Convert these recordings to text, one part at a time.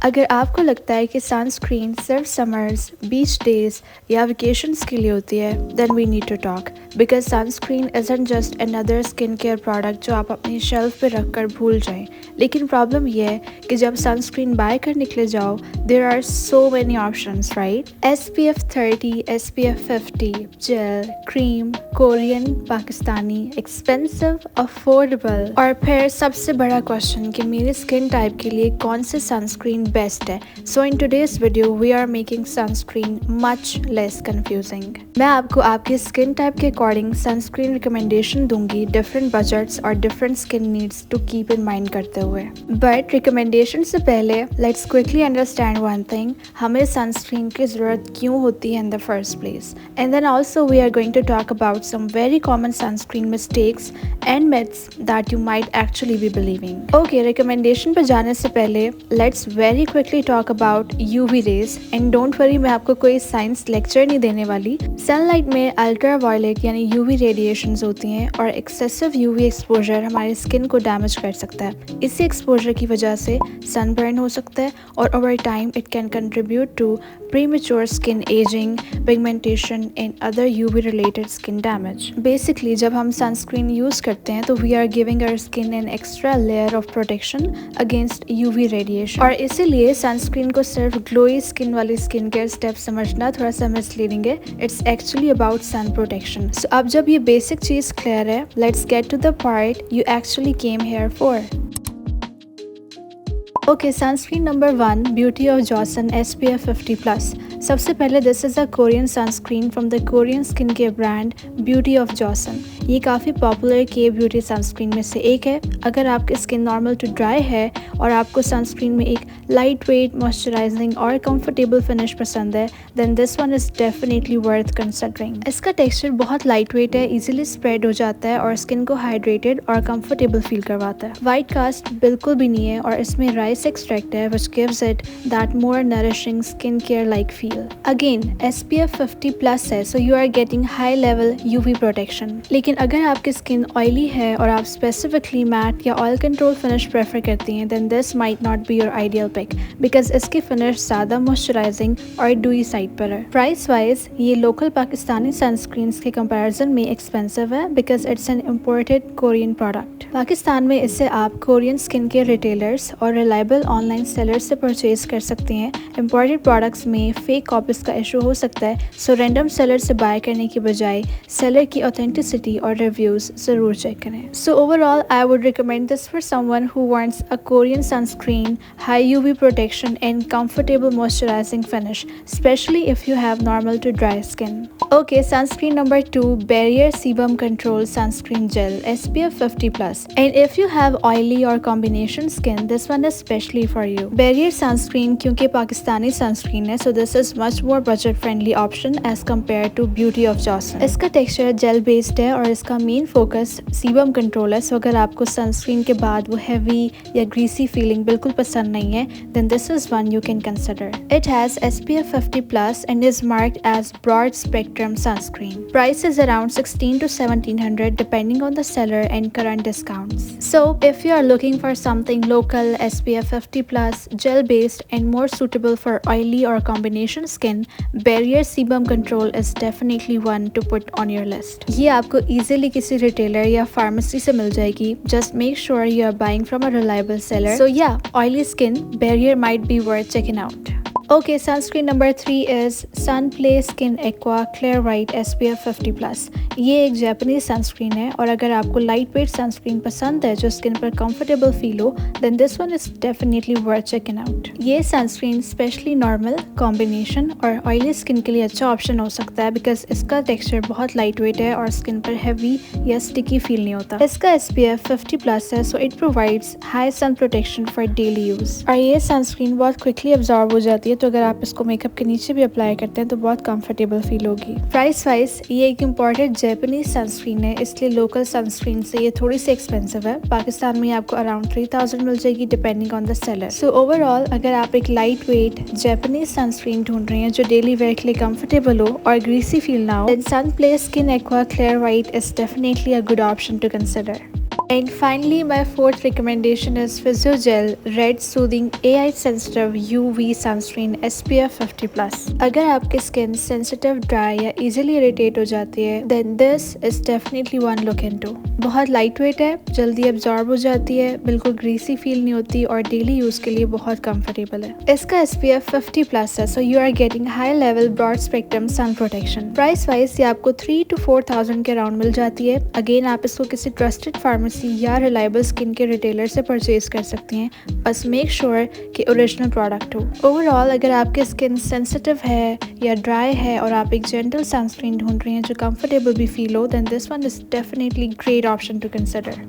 अगर आपको लगता है कि सनस्क्रीन सिर्फ समर्स, बीच डेज या वेकेशंस के लिए होती है, then we need to talk because sunscreen isn't just another skin care product जो आप अपनी शेल्फ पे रख कर भूल जाएं। लेकिन प्रॉब्लम यह है कि जब सनस्क्रीन बाय कर निकले जाओ, there are so many options, right? SPF 30, SPF 50, gel, cream, Korean, Pakistani, expensive, affordable, और फिर सबसे बड़ा क्वेश्चन कि मेरे स्किन टाइप के लिए कौन से सनस्क्रीन बेस्ट है। So in today's video we are making sunscreen much less confusing. मैं आपको आपके स्किन टाइप के अकॉर्डिंग सनस्क्रीन रिकमेंडेशन दूंगी, डिफरेंट बजट्स और different skin needs to keep in mind करते हुए। बट रिकमेंडेशन से पहले let's quickly understand one thing, हमें सनस्क्रीन की जरूरत क्यों होती है in the first place. And then also we are going to talk about some very common sunscreen mistakes and myths that you might actually be believing. Okay, recommendation पे जाने से पहले let's very quickly talk about UV rays. And don't worry, मैं आपको कोई science lecture नहीं देने वाली। सनलाइट में अल्ट्रा वायलेट यानी यूवी रेडिएशंस होती हैं और एक्सेसिव यूवी एक्सपोजर हमारी स्किन को डैमेज कर सकता है। इसी एक्सपोजर की वजह से सनबर्न हो सकता है और over time it can contribute to premature skin ageing, pigmentation and other UV related skin damage. Basically जब हम सनस्क्रीन यूज करते हैं तो we are giving our skin an extra layer of protection against UV radiation. और इसीलिए sunscreen को सिर्फ glowy skin वाली स्किन केयर स्टेप समझना थोड़ा सा मिसलीडिंग है। It's actually about sun protection. So अब जब ये बेसिक चीज क्लियर है, let's get to the part you actually came here for. Okay, sunscreen number 1, Beauty of Joseon SPF 50+। सबसे पहले this is a Korean sunscreen from the Korean skin care brand Beauty of Joseon. ये काफ़ी popular के beauty sunscreen में से एक है। अगर आपकी स्किन नॉर्मल टू ड्राई है और आपको सनस्क्रीन में एक लाइट वेट, मॉइस्चराइजिंग और कंफर्टेबल फिनिश पसंद है, then this one is definitely worth considering. इसका टेक्सचर बहुत लाइट वेट है, इजीली स्प्रेड हो जाता है और स्किन को हाइड्रेटेड और कंफर्टेबल फील करवाता है। वाइट कास्ट बिल्कुल भी नहीं है और इसमें राइस एक्सट्रैक्ट है which gives it that more nourishing skincare like feel. Again, SPF 50+ है, so you are getting high level UV protection. लेकिन अगर आपकी स्किन ऑयली है और आप स्पेसिफिकली मैट या ऑयल कंट्रोल फिनिश प्रेफर करती हैं, then this might not be your ideal pick because इसकी फिनिश ज़्यादा मॉइस्चराइजिंग और डूई साइड पर है। प्राइस वाइज ये लोकल पाकिस्तानी सनस्क्रीन्स के कंपैरिजन में एक्सपेंसिव है because it's an imported Korean product. Pakistan में इसे आप कोरियन स्किन केयर रिटेलर्स और रिलायबल ऑनलाइन सेलर्स से परचेज कर सकते हैं। इम्पोर्टेड प्रोडक्ट्स में फेक कॉपीज का इशू हो सकता है, सो रैंडम सेलर से बाय करने की बजाय सेलर की ऑथेंटिसिटी और रिव्यूज जरूर चेक करें। So overall I would recommend this for someone who wants a Korean sunscreen, high UV protection and comfortable moisturising finish, specially if you have normal to dry skin. Okay, sunscreen number 2, Barrier Sebum Control Sunscreen Gel SPF 50+. And if you have oily or combination skin, this one is specially for you. Barrier sunscreen क्योंकि Pakistani sunscreen है, so this is much more budget friendly option as compared to Beauty of Johnson. इसका texture gel based है और इसका main focus sebum control है, so अगर आपको sunscreen के बाद वो heavy या greasy feeling बिल्कुल पसंद नहीं है, then this is one you can consider. It has SPF 50+ and is marked as broad spectrum sunscreen. Price is around 16 to 1700 depending on the seller and current discounts. So if you are looking for something local, SPF 50+, gel based and more suitable for oily or combination skin, Barrier Sebum Control is definitely one to put on your list. ये आपको easily किसी retailer या pharmacy से मिल जाएगी. Just make sure you are buying from a reliable seller. So yeah, oily skin, Barrier might be worth checking out. Okay, sunscreen number 3 is Sunplay Skin Aqua Clear White SPF 50+. ये एक Japanese sunscreen है और अगर आपको light weight sunscreen पसंद है जो skin पर कंफर्टेबल फील हो, then this one is definitely worth checking out. ये सनस्क्रीन स्पेशली नॉर्मल, कॉम्बिनेशन और ऑयली स्किन के लिए अच्छा ऑप्शन हो सकता है बिकॉज इसका टेक्सचर बहुत लाइट वेट है और स्किन पर हैवी या स्टिकी फील नहीं होता। इसका SPF 50+ है, so it provides high sun protection for daily use और ये सनस्क्रीन बहुत क्विकली अब्जॉर्ब हो जाती है, तो अगर आप इसको मेकअप के नीचे भी अप्लाई करते हैं तो बहुत कंफर्टेबल फील होगी। प्राइस वाइज ये एक इम्पोर्टेड जापानीज सनस्क्रीन है, इसलिए लोकल सनस्क्रीन से ये थोड़ी सी एक्सपेंसिव है। पाकिस्तान में आपको अराउंड 3000 मिल जाएगी depending on the seller. So overall अगर आप एक लाइट वेट जापानीज सनस्क्रीन ढूंढ रहे हैं जो डेली वेयर के लिए कंफर्टेबल हो और ग्रीसी फील ना हो, then Sunplay skin aqua clear white is definitely a good option to consider. And finally, my fourth recommendation is Physiogel Red Soothing AI Sensitive UV Sunscreen SPF 50+. अगर आपकी skin sensitive, dry या easily irritate हो जाती है, then this is definitely one look into. बहुत lightweight है, जल्दी absorb हो जाती है, बिल्कुल ग्रीसी फील नहीं होती और डेली यूज के लिए बहुत कंफर्टेबल है। इसका SPF 50+ है, so you are getting high level broad spectrum sun protection. Price wise ये आपको 3 to 4,000 के अराउंड मिल जाती है। अगेन आप इसको किसी ट्रस्टेड फार्मेसी या रिलायबल स्किन के रिटेलर से परचेज कर सकती हैं, बस मेक श्योर कि ओरिजिनल प्रोडक्ट हो। ओवरऑल अगर आपकी स्किन सेंसिटिव है या ड्राई है और आप एक जेंटल सनस्क्रीन ढूंढ रही हैं जो कंफर्टेबल भी फील हो, then this one is definitely great option to consider.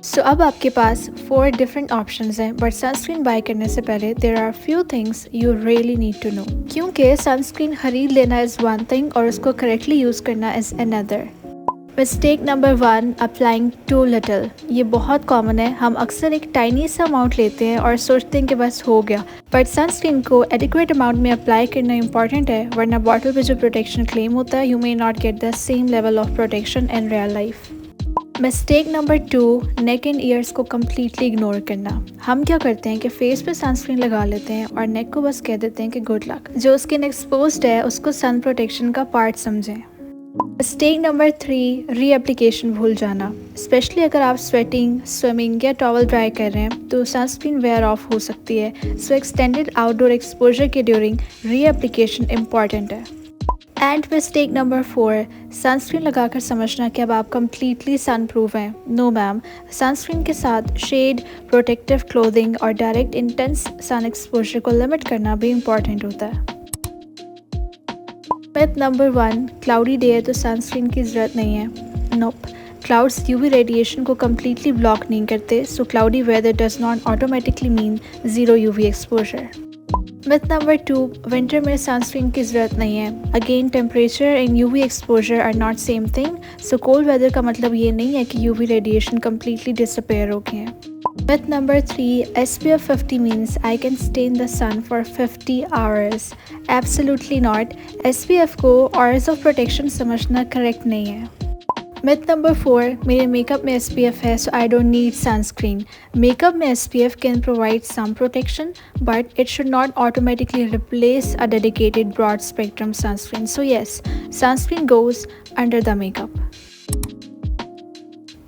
So अब आपके पास 4 डिफरेंट ऑप्शंस हैं, बट सनस्क्रीन बाय करने से पहले there are few things you really need to know, क्योंकि सनस्क्रीन खरीद लेना इज वन थिंग और उसको करेक्टली यूज करना is another. Mistake number 1, applying too little. ये बहुत कॉमन है, हम अक्सर एक टाइनी सा अमाउंट लेते हैं और सोचते हैं कि बस हो गया, बट सनस्क्रीन को एडिक्वेट अमाउंट में अप्लाई करना इंपॉर्टेंट है, वरना बॉटल पे जो प्रोटेक्शन क्लेम होता है, you may not get the same level of protection in real life. Mistake number 2, neck and years को कम्प्लीटली इग्नोर करना। हम क्या करते हैं कि फेस पे सनस्क्रीन लगा लेते हैं और नेक को बस कह देते हैं कि गुड लक। जो स्किन एक्सपोज्ड है उसको सन प्रोटेक्शन का पार्ट समझें। मिस्टेक नंबर 3, री एप्लीकेशन भूल जाना। स्पेशली अगर आप स्वेटिंग, स्विमिंग या टॉवल ड्राई कर रहे हैं तो सनस्क्रीन वेयर ऑफ हो सकती है, सो एक्सटेंडेड आउटडोर एक्सपोजर के ड्यूरिंग री एप्लीकेशन इम्पॉर्टेंट है। एंड मिस्टेक नंबर 4, सनस्क्रीन लगाकर समझना कि अब आप कम्प्लीटली सन प्रूफ हैं। नो मैम, सनस्क्रीन के साथ शेड, प्रोटेक्टिव क्लोथिंग और डायरेक्ट इंटेंस सन एक्सपोजर को लिमिट करना भी इम्पॉर्टेंट होता है। मिथ नंबर 1, क्लाउडी डे है तो सनस्क्रीन की ज़रूरत नहीं है। नोप, क्लाउड्स यूवी रेडिएशन को कम्प्लीटली ब्लॉक नहीं करते, so cloudy weather does not automatically mean zero UV exposure. Myth number 2, winter में सनस्क्रीन की ज़रूरत नहीं है। Again, temperature and UV exposure are not same thing, so cold weather का मतलब ये नहीं है कि यूवी रेडिएशन कम्प्लीटली डिसअपेयर हो गए हैं। Myth number 3, SPF 50 means I can stay in the sun for 50 hours. Absolutely not. SPF को hours of protection समझना correct नहीं है। Myth number 4, मेरे मेकअप में SPF है so I don't need sunscreen. Makeup में SPF can provide some protection, but it should not automatically replace a dedicated broad spectrum sunscreen. So yes, sunscreen goes under the makeup.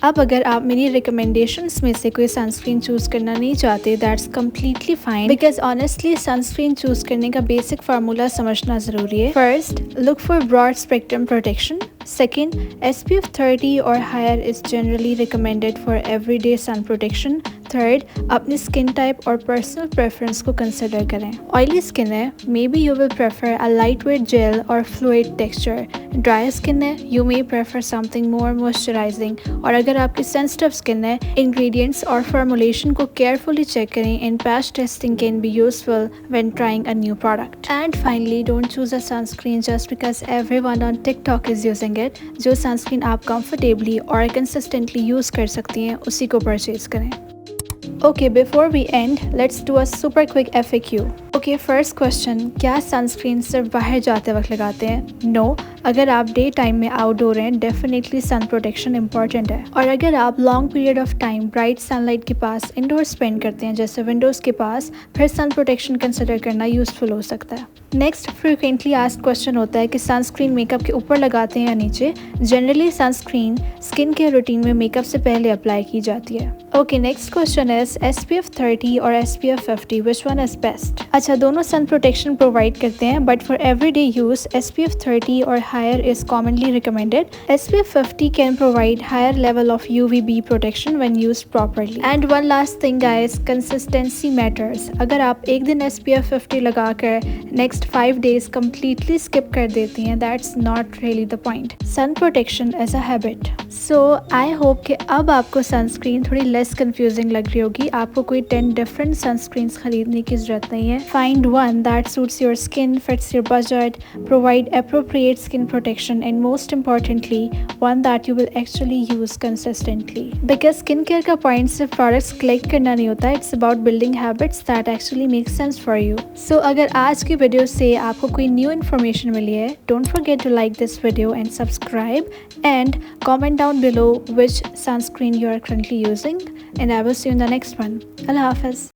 अब अगर आप मेरी recommendations में से कोई sunscreen choose करना नहीं चाहते, that's completely fine, because honestly sunscreen choose करने का बेसिक फार्मूला समझना ज़रूरी है। First, look for broad spectrum protection. Second, SPF 30 or higher is generally recommended for everyday sun protection. Third, अपनी स्किन टाइप और पर्सनल प्रेफरेंस को consider करें। Oily skin है, may be you will prefer a light weight gel और fluid texture. Dry skin है, you may prefer something more moisturising. और अगर आपकी सेंसिटिव स्किन है, इंग्रेडिएंट्स और फॉर्मुलेशन को केयरफुली चेक करें, and patch testing can be useful when trying a new product. And finally, don't choose a sunscreen just because everyone on TikTok is using it. जो sunscreen आप comfortably और consistently use कर सकती हैं उसी को purchase करें। Okay, before we end, let's do a super quick FAQ. Okay, first question, क्या सनस्क्रीन सिर्फ बाहर जाते वक्त लगाते हैं? No, अगर आप डे टाइम में आउटडोर हैं, डेफिनेटली सन प्रोटेक्शन इंपॉर्टेंट है। और अगर आप long period of time bright sunlight के पास इंडोर स्पेंड करते हैं, जैसे विंडोज़ के पास, फिर सन प्रोटेक्शन कंसिडर करना यूजफुल हो सकता है। नेक्स्ट फ्रीक्वेंटली आस्क्ड क्वेश्चन होता है कि सनस्क्रीन मेकअप के ऊपर लगाते हैं या नीचे। Generally sunscreen skin care routine में मेकअप से पहले अप्लाई की जाती है। Okay, next question is SPF 30 और SPF 50, which one is best? अच्छा, दोनों सन प्रोटेक्शन प्रोवाइड करते हैं, but for everyday use SPF 30 और higher is commonly recommended. SPF 50 can provide higher level of UVB protection when used properly. And one last thing guys, consistency matters. अगर आप एक दिन SPF 50 लगाकर next 5 days completely skip कर देती हैं, that's not really the point. Sun protection is a habit. So I hope कि अब आपको sunscreen थोड़ी less confusing लग रही होगी। आपको कोई 10 different sunscreens खरीदने की जरूरत नहीं है। Find one that suits your skin, fits your budget, provide appropriate skin protection, and most importantly one that you will actually use consistently, because skincare का point सिर्फ products collect करना नहीं होता, it's about building habits that actually make sense for you. So अगर आज की video से आपको कोई न्यू इन्फॉर्मेशन मिली है, don't forget to like this video and subscribe and comment down below which sunscreen you are currently using, and I will see you in the next one. Allah Hafiz.